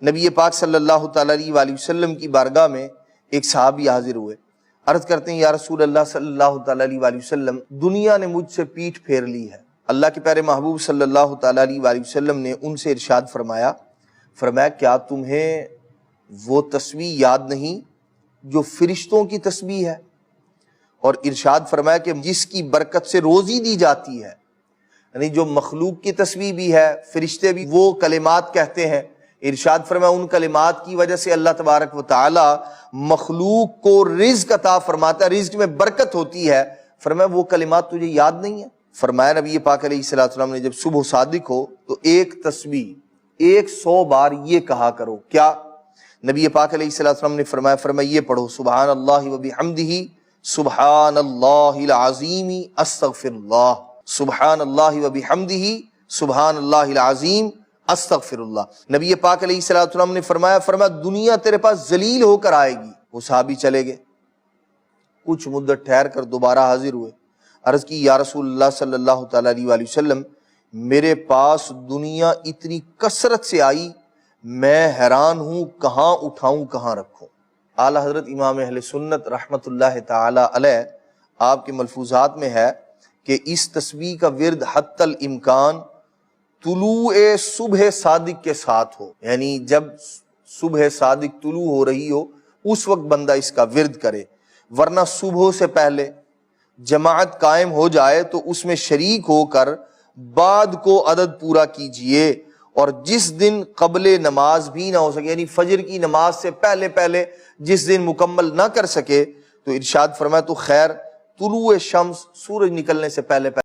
نبی پاک صلی اللہ تعالیٰ علیہ وسلم کی بارگاہ میں ایک صحابی حاضر ہوئے، عرض کرتے ہیں یا رسول اللہ صلی اللہ تعالیٰ علیہ وسلم، دنیا نے مجھ سے پیٹھ پھیر لی ہے۔ اللہ کے پیارے محبوب صلی اللہ تعالیٰ علیہ وسلم نے ان سے ارشاد فرمایا کیا تمہیں وہ تسبیح یاد نہیں جو فرشتوں کی تسبیح ہے؟ اور ارشاد فرمایا کہ جس کی برکت سے روزی دی جاتی ہے، یعنی جو مخلوق کی تسبیح بھی ہے، فرشتے بھی وہ کلمات کہتے ہیں۔ ارشاد فرمایا ان کلمات کی وجہ سے اللہ تبارک و تعالی مخلوق کو رزق عطا فرماتا ہے، رزق میں برکت ہوتی ہے۔ فرمایا وہ کلمات تجھے یاد نہیں ہیں؟ فرمایا نبی پاک علیہ السلام نے جب صبح صادق ہو تو ایک تسبیح 100 بار یہ کہا کرو۔ کیا؟ نبی پاک علیہ السلام نے فرمایا یہ پڑھو، سبحان اللہ و بحمدہ سبحان اللہ العظیم استغفر اللہ، سبحان اللہ و بحمدہ سبحان اللہ العظیم استغفر اللہ۔ نبی پاک علیہ السلام نے فرمایا دنیا تیرے پاس ذلیل ہو کر آئے گی۔ وہ صحابی چلے گئے، کچھ مدت ٹھہر کر دوبارہ حاضر ہوئے، عرض کی یا رسول اللہ صلی اللہ تعالیٰ علیہ وسلم، میرے پاس دنیا اتنی کثرت سے آئی، میں حیران ہوں کہاں اٹھاؤں کہاں رکھوں۔ اعلیٰ حضرت امام اہل سنت رحمت اللہ تعالی علیہ آپ کے ملفوظات میں ہے کہ اس تسبیح کا ورد حتی الامکان طلوع صبح صادق کے ساتھ ہو، یعنی جب صبح صادق طلوع ہو رہی ہو اس وقت بندہ اس کا ورد کرے، ورنہ صبح سے پہلے جماعت قائم ہو جائے تو اس میں شریک ہو کر بعد کو عدد پورا کیجئے، اور جس دن قبل نماز بھی نہ ہو سکے، یعنی فجر کی نماز سے پہلے جس دن مکمل نہ کر سکے تو ارشاد فرمایا تو خیر طلوع شمس، سورج نکلنے سے پہلے